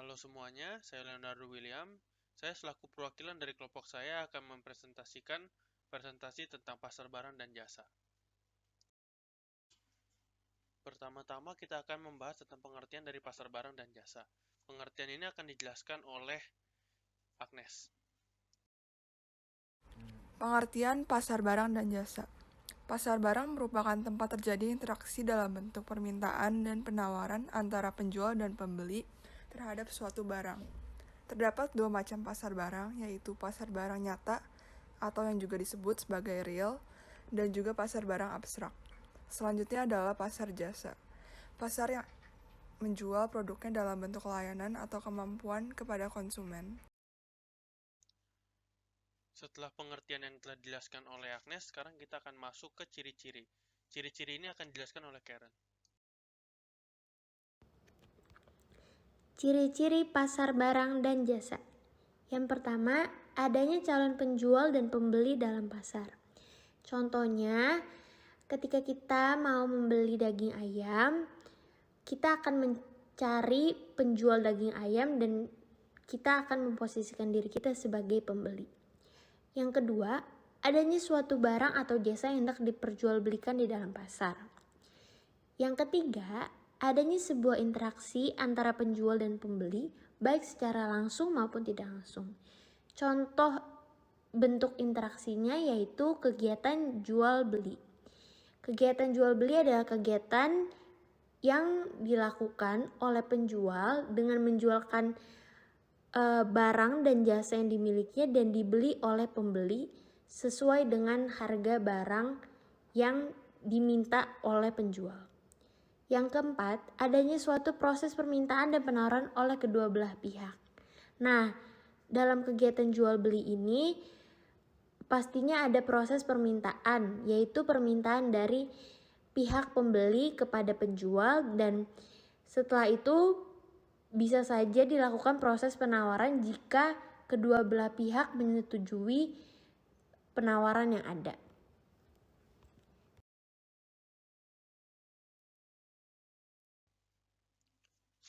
Halo semuanya, saya Leonardo William. Saya selaku perwakilan dari kelompok saya akan mempresentasikan presentasi tentang pasar barang dan jasa. Pertama-tama kita akan membahas tentang pengertian dari pasar barang dan jasa. Pengertian ini akan dijelaskan oleh Agnes. Pengertian pasar barang dan jasa. Pasar barang merupakan tempat terjadi interaksi dalam bentuk permintaan dan penawaran antara penjual dan pembeli terhadap suatu barang. Terdapat dua macam pasar barang, yaitu pasar barang nyata atau yang juga disebut sebagai real, dan juga pasar barang abstrak. Selanjutnya adalah pasar jasa. Pasar yang menjual produknya dalam bentuk layanan atau kemampuan kepada konsumen. Setelah pengertian yang telah dijelaskan oleh Agnes, sekarang kita akan masuk ke ciri-ciri. Ciri-ciri ini akan dijelaskan oleh Karen. Ciri-ciri pasar barang dan jasa. Yang pertama, adanya calon penjual dan pembeli dalam pasar. Contohnya, ketika kita mau membeli daging ayam, kita akan mencari penjual daging ayam dan kita akan memposisikan diri kita sebagai pembeli. Yang kedua, adanya suatu barang atau jasa yang hendak diperjualbelikan di dalam pasar. Yang ketiga, adanya sebuah interaksi antara penjual dan pembeli, baik secara langsung maupun tidak langsung. Contoh bentuk interaksinya yaitu kegiatan jual beli. Kegiatan jual beli adalah kegiatan yang dilakukan oleh penjual dengan menjualkan barang dan jasa yang dimilikinya dan dibeli oleh pembeli sesuai dengan harga barang yang diminta oleh penjual. Yang keempat, adanya suatu proses permintaan dan penawaran oleh kedua belah pihak. Nah, dalam kegiatan jual beli ini pastinya ada proses permintaan, yaitu permintaan dari pihak pembeli kepada penjual, dan setelah itu bisa saja dilakukan proses penawaran jika kedua belah pihak menyetujui penawaran yang ada.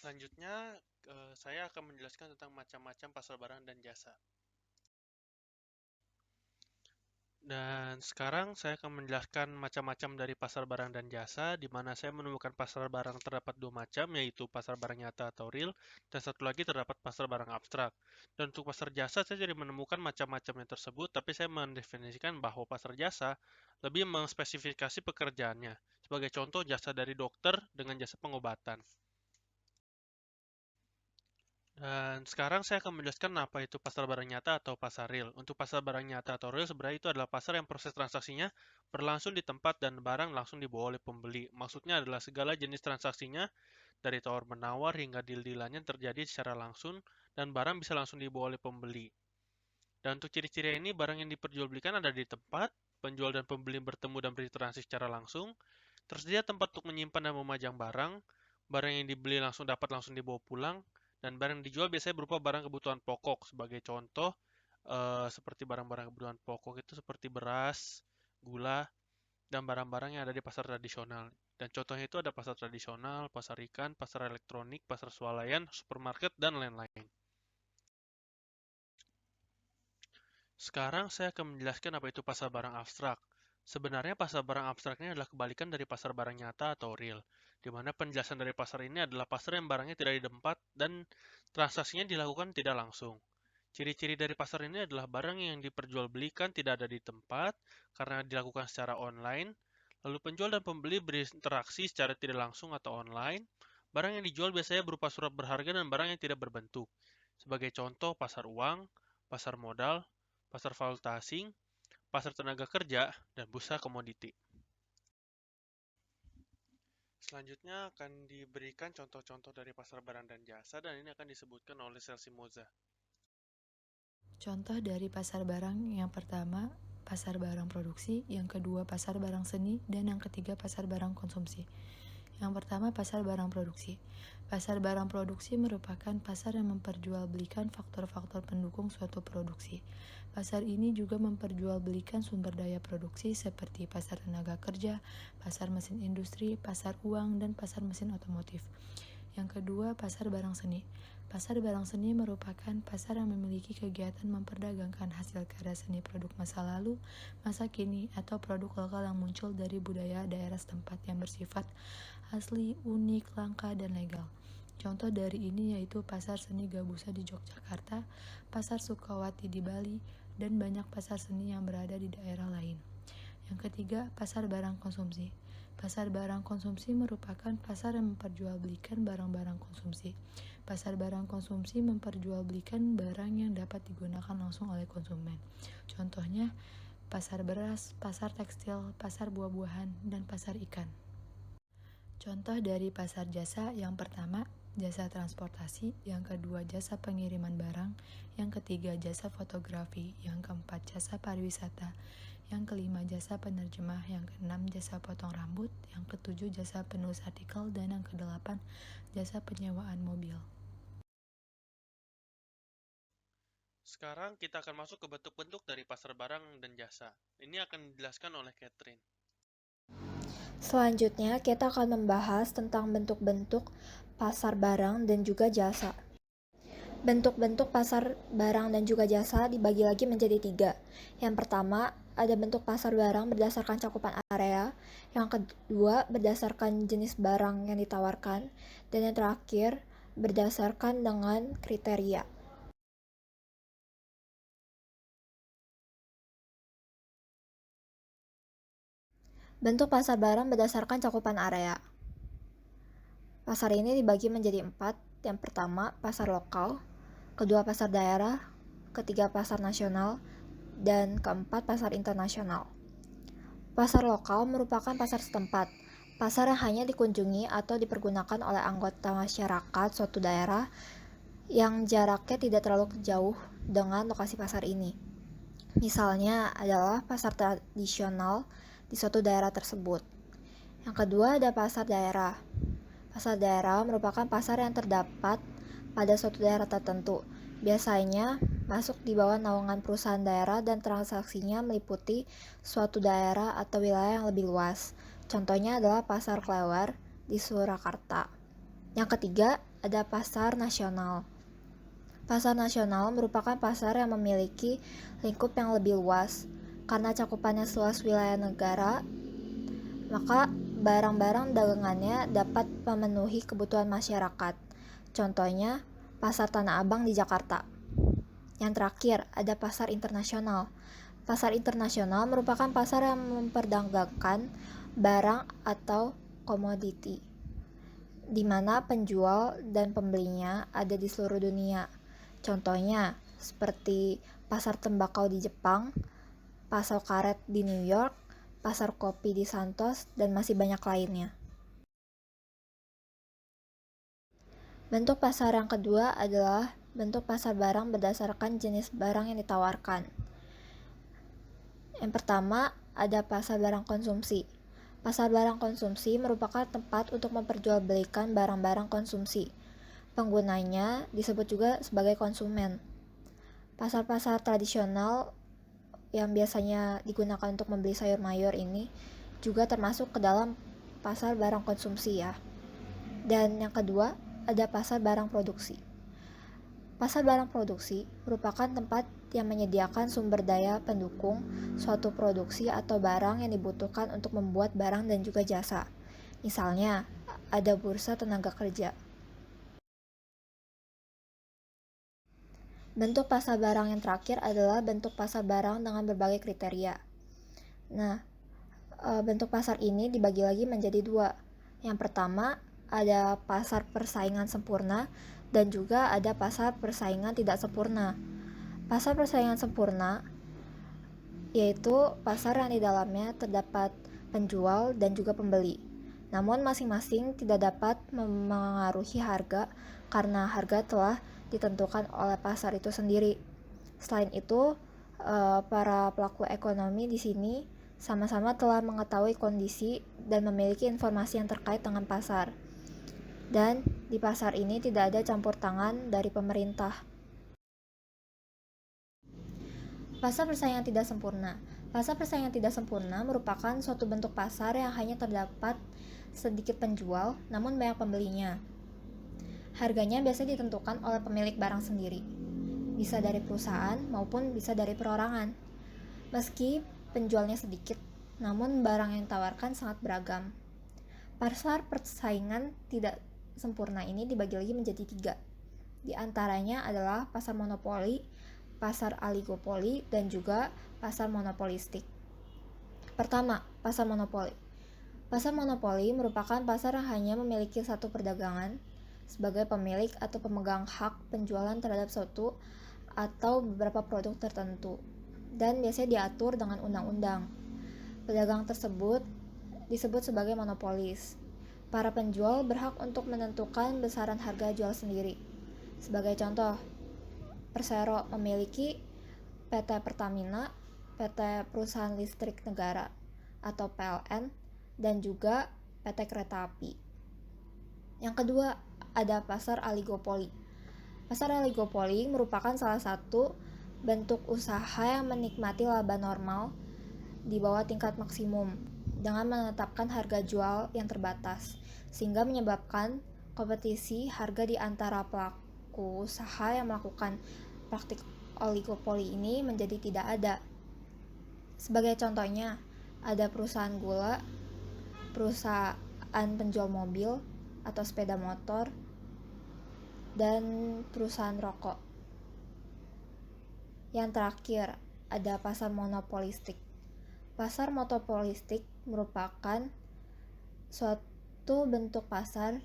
Selanjutnya, saya akan menjelaskan tentang macam-macam pasar barang dan jasa. Dan sekarang saya akan menjelaskan macam-macam dari pasar barang dan jasa, di mana saya menemukan pasar barang terdapat dua macam, yaitu pasar barang nyata atau real, dan satu lagi terdapat pasar barang abstrak. Dan untuk pasar jasa, saya jadi menemukan macam-macamnya tersebut, tapi saya mendefinisikan bahwa pasar jasa lebih mengspesifikasi pekerjaannya. Sebagai contoh, jasa dari dokter dengan jasa pengobatan. Dan sekarang saya akan menjelaskan apa itu pasar barang nyata atau pasar real. Untuk pasar barang nyata atau real sebenarnya itu adalah pasar yang proses transaksinya berlangsung di tempat dan barang langsung dibawa oleh pembeli. Maksudnya adalah segala jenis transaksinya dari tawar-menawar hingga deal-dealannya terjadi secara langsung dan barang bisa langsung dibawa oleh pembeli. Dan untuk ciri-ciri ini, barang yang diperjualbelikan ada di tempat, penjual dan pembeli bertemu dan berinteraksi secara langsung, tersedia tempat untuk menyimpan dan memajang barang, barang yang dibeli dapat langsung dibawa pulang, dan barang yang dijual biasanya berupa barang kebutuhan pokok. Sebagai contoh, seperti barang-barang kebutuhan pokok itu seperti beras, gula, dan barang-barang yang ada di pasar tradisional. Dan contohnya itu ada pasar tradisional, pasar ikan, pasar elektronik, pasar swalayan, supermarket, dan lain-lain. Sekarang saya akan menjelaskan apa itu pasar barang abstrak. Sebenarnya pasar barang abstrak ini adalah kebalikan dari pasar barang nyata atau real, di mana penjelasan dari pasar ini adalah pasar yang barangnya tidak di tempat dan transaksinya dilakukan tidak langsung. Ciri-ciri dari pasar ini adalah barang yang diperjualbelikan tidak ada di tempat karena dilakukan secara online, lalu penjual dan pembeli berinteraksi secara tidak langsung atau online. Barang yang dijual biasanya berupa surat berharga dan barang yang tidak berbentuk. Sebagai contoh, pasar uang, pasar modal, pasar valuta asing, pasar tenaga kerja, dan bursa komoditi. Selanjutnya akan diberikan contoh-contoh dari pasar barang dan jasa, dan ini akan disebutkan oleh Celsi Moza. Contoh dari pasar barang yang pertama, pasar barang produksi, yang kedua pasar barang seni, dan yang ketiga pasar barang konsumsi. Yang pertama, pasar barang produksi. Pasar barang produksi merupakan pasar yang memperjualbelikan faktor-faktor pendukung suatu produksi. Pasar ini juga memperjualbelikan sumber daya produksi seperti pasar tenaga kerja, pasar mesin industri, pasar uang, dan pasar mesin otomotif. Yang kedua, pasar barang seni. Pasar barang seni merupakan pasar yang memiliki kegiatan memperdagangkan hasil karya seni produk masa lalu, masa kini, atau produk lokal yang muncul dari budaya daerah setempat yang bersifat asli, unik, langka, dan legal. Contoh dari ini yaitu Pasar Seni Gabusa di Yogyakarta, Pasar Sukawati di Bali, dan banyak pasar seni yang berada di daerah lain. Yang ketiga, pasar barang konsumsi. Pasar barang konsumsi merupakan pasar yang memperjualbelikan barang-barang konsumsi. Pasar barang konsumsi memperjualbelikan barang yang dapat digunakan langsung oleh konsumen. Contohnya, pasar beras, pasar tekstil, pasar buah-buahan, dan pasar ikan. Contoh dari pasar jasa yang pertama, jasa transportasi, yang kedua jasa pengiriman barang, yang ketiga jasa fotografi, yang keempat jasa pariwisata, yang kelima jasa penerjemah, yang keenam jasa potong rambut, yang ketujuh jasa penulis artikel, dan yang kedelapan jasa penyewaan mobil. Sekarang kita akan masuk ke bentuk-bentuk dari pasar barang dan jasa. Ini akan dijelaskan oleh Catherine. Selanjutnya, kita akan membahas tentang bentuk-bentuk pasar barang dan juga jasa. Bentuk-bentuk pasar barang dan juga jasa dibagi lagi menjadi 3. Yang pertama, ada bentuk pasar barang berdasarkan cakupan area. Yang kedua, berdasarkan jenis barang yang ditawarkan. Dan yang terakhir, berdasarkan dengan kriteria. Bentuk pasar barang berdasarkan cakupan area. Pasar ini dibagi menjadi 4. Yang pertama, pasar lokal, kedua pasar daerah, ketiga pasar nasional, dan keempat pasar internasional. Pasar lokal merupakan pasar setempat, pasar yang hanya dikunjungi atau dipergunakan oleh anggota masyarakat suatu daerah yang jaraknya tidak terlalu jauh dengan lokasi pasar ini. Misalnya adalah pasar tradisional di suatu daerah tersebut. Yang kedua ada pasar daerah. Pasar daerah merupakan pasar yang terdapat pada suatu daerah tertentu. Biasanya masuk di bawah naungan perusahaan daerah dan transaksinya meliputi suatu daerah atau wilayah yang lebih luas. Contohnya adalah Pasar Klewer di Surakarta. Yang ketiga ada pasar nasional. Pasar nasional merupakan pasar yang memiliki lingkup yang lebih luas. Karena cakupannya seluas wilayah negara, maka barang-barang dagangannya dapat memenuhi kebutuhan masyarakat. Contohnya, Pasar Tanah Abang di Jakarta. Yang terakhir, ada pasar internasional. Pasar internasional merupakan pasar yang memperdagangkan barang atau komoditi, di mana penjual dan pembelinya ada di seluruh dunia. Contohnya, seperti pasar tembakau di Jepang, pasar karet di New York, pasar kopi di Santos, dan masih banyak lainnya. Bentuk pasar yang kedua adalah bentuk pasar barang berdasarkan jenis barang yang ditawarkan. Yang pertama, ada pasar barang konsumsi. Pasar barang konsumsi merupakan tempat untuk memperjualbelikan barang-barang konsumsi. Penggunanya disebut juga sebagai konsumen. Pasar-pasar tradisional yang biasanya digunakan untuk membeli sayur mayur ini juga termasuk ke dalam pasar barang konsumsi ya. Dan yang kedua, ada pasar barang produksi. Pasar barang produksi merupakan tempat yang menyediakan sumber daya pendukung suatu produksi atau barang yang dibutuhkan untuk membuat barang dan juga jasa. Misalnya, ada bursa tenaga kerja. Bentuk pasar barang yang terakhir adalah bentuk pasar barang dengan berbagai kriteria. Nah, bentuk pasar ini dibagi lagi menjadi 2. Yang pertama, ada pasar persaingan sempurna dan juga ada pasar persaingan tidak sempurna. Pasar persaingan sempurna yaitu pasar yang di dalamnya terdapat penjual dan juga pembeli. Namun masing-masing tidak dapat memengaruhi harga karena harga telah ditentukan oleh pasar itu sendiri. Selain itu, para pelaku ekonomi di sini sama-sama telah mengetahui kondisi dan memiliki informasi yang terkait dengan pasar. Dan di pasar ini tidak ada campur tangan dari pemerintah. Pasar persaingan tidak sempurna. Pasar persaingan tidak sempurna merupakan suatu bentuk pasar yang hanya terdapat sedikit penjual namun banyak pembelinya. Harganya biasanya ditentukan oleh pemilik barang sendiri, bisa dari perusahaan maupun bisa dari perorangan. Meski penjualnya sedikit, namun barang yang ditawarkan sangat beragam. Pasar persaingan tidak sempurna ini dibagi lagi menjadi 3. Di antaranya adalah pasar monopoli, pasar oligopoli, dan juga pasar monopolistik. Pertama, pasar monopoli. Pasar monopoli merupakan pasar yang hanya memiliki satu perdagangan sebagai pemilik atau pemegang hak penjualan terhadap suatu atau beberapa produk tertentu, dan biasanya diatur dengan undang-undang. Pedagang tersebut disebut sebagai monopolis. Para penjual berhak untuk menentukan besaran harga jual sendiri. Sebagai contoh, Persero memiliki PT Pertamina, PT Perusahaan Listrik Negara atau PLN, dan juga PT Kereta Api. Yang kedua, ada pasar oligopoli. Pasar oligopoli merupakan salah satu bentuk usaha yang menikmati laba normal di bawah tingkat maksimum dengan menetapkan harga jual yang terbatas, sehingga menyebabkan kompetisi harga di antara pelaku usaha yang melakukan praktik oligopoli ini menjadi tidak ada. Sebagai contohnya, ada perusahaan gula, perusahaan penjual mobil atau sepeda motor, dan perusahaan rokok. Yang terakhir, ada pasar monopolistik. Pasar monopolistik merupakan suatu bentuk pasar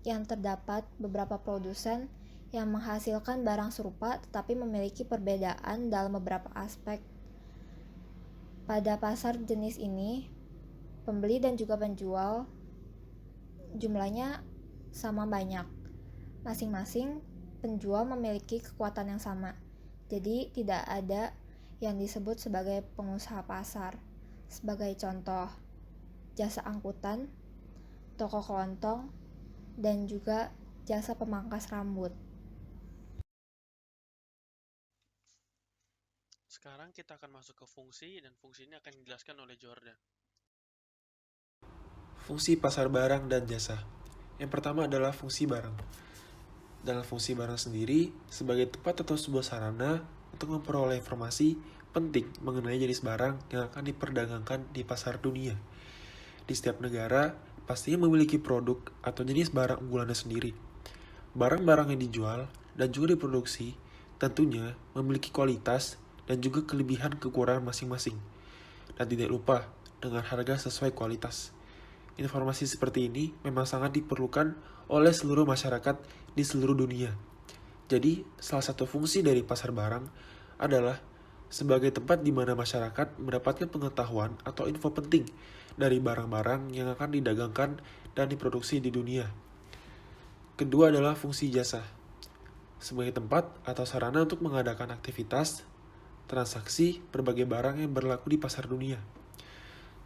yang terdapat beberapa produsen yang menghasilkan barang serupa tetapi memiliki perbedaan dalam beberapa aspek. Pada pasar jenis ini, pembeli dan juga penjual jumlahnya sama banyak. Masing-masing penjual memiliki kekuatan yang sama. Jadi tidak ada yang disebut sebagai pengusaha pasar. Sebagai contoh, jasa angkutan, toko kelontong, dan juga jasa pemangkas rambut. Sekarang kita akan masuk ke fungsi, dan fungsi ini akan dijelaskan oleh Jordan. Fungsi pasar barang dan jasa. Yang pertama adalah fungsi barang. Dalam fungsi barang sendiri, sebagai tempat atau sebuah sarana untuk memperoleh informasi penting mengenai jenis barang yang akan diperdagangkan di pasar dunia. Di setiap negara, pastinya memiliki produk atau jenis barang unggulannya sendiri. Barang-barang yang dijual dan juga diproduksi tentunya memiliki kualitas dan juga kelebihan kekurangan masing-masing. Dan tidak lupa dengan harga sesuai kualitas. Informasi seperti ini memang sangat diperlukan oleh seluruh masyarakat di seluruh dunia. Jadi, salah satu fungsi dari pasar barang adalah sebagai tempat di mana masyarakat mendapatkan pengetahuan atau info penting dari barang-barang yang akan didagangkan dan diproduksi di dunia. Kedua adalah fungsi jasa. Sebagai tempat atau sarana untuk mengadakan aktivitas, transaksi berbagai barang yang berlaku di pasar dunia.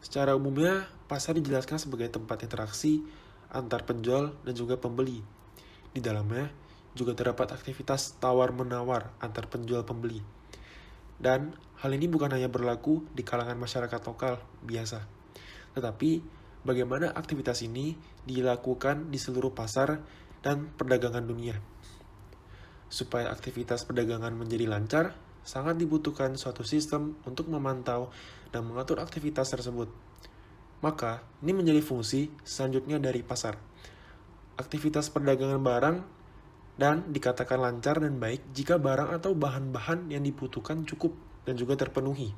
Secara umumnya, pasar dijelaskan sebagai tempat interaksi antar penjual dan juga pembeli. Di dalamnya juga terdapat aktivitas tawar-menawar antar penjual-pembeli. Dan hal ini bukan hanya berlaku di kalangan masyarakat lokal biasa, tetapi bagaimana aktivitas ini dilakukan di seluruh pasar dan perdagangan dunia. Supaya aktivitas perdagangan menjadi lancar, sangat dibutuhkan suatu sistem untuk memantau dan mengatur aktivitas tersebut. Maka, ini menjadi fungsi selanjutnya dari pasar. Aktivitas perdagangan barang dan dikatakan lancar dan baik jika barang atau bahan-bahan yang dibutuhkan cukup dan juga terpenuhi.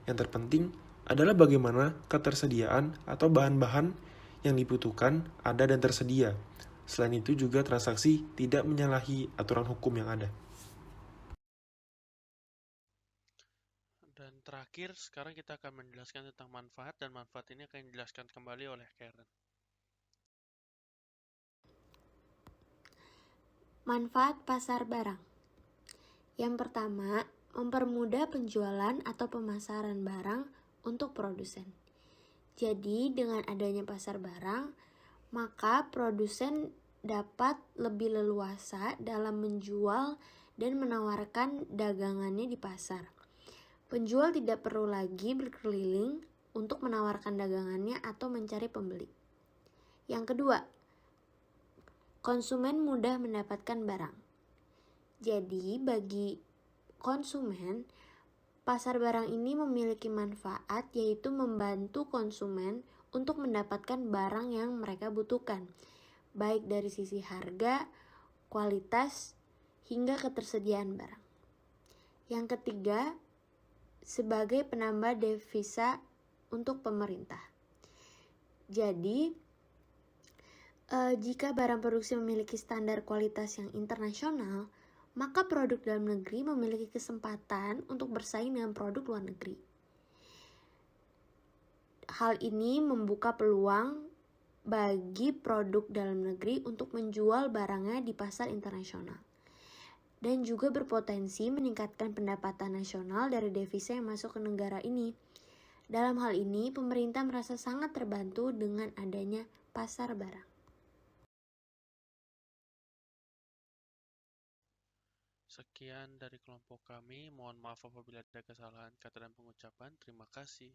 Yang terpenting adalah bagaimana ketersediaan atau bahan-bahan yang dibutuhkan ada dan tersedia. Selain itu juga transaksi tidak menyalahi aturan hukum yang ada. Dan terakhir, sekarang kita akan menjelaskan tentang manfaat, dan manfaat ini akan dijelaskan kembali oleh Karen. Manfaat pasar barang. Yang pertama, mempermudah penjualan atau pemasaran barang untuk produsen. Jadi, dengan adanya pasar barang, maka produsen dapat lebih leluasa dalam menjual dan menawarkan dagangannya di pasar. Penjual tidak perlu lagi berkeliling untuk menawarkan dagangannya atau mencari pembeli. Yang kedua, konsumen mudah mendapatkan barang. Jadi, bagi konsumen, pasar barang ini memiliki manfaat, yaitu membantu konsumen untuk mendapatkan barang yang mereka butuhkan, baik dari sisi harga, kualitas, hingga ketersediaan barang. Yang ketiga, sebagai penambah devisa untuk pemerintah. Jadi, jika barang produksi memiliki standar kualitas yang internasional, maka produk dalam negeri memiliki kesempatan untuk bersaing dengan produk luar negeri. Hal ini membuka peluang bagi produk dalam negeri untuk menjual barangnya di pasar internasional, dan juga berpotensi meningkatkan pendapatan nasional dari devisa yang masuk ke negara ini. Dalam hal ini, pemerintah merasa sangat terbantu dengan adanya pasar barang. Sekian dari kelompok kami. Mohon maaf apabila ada kesalahan kata dan pengucapan. Terima kasih.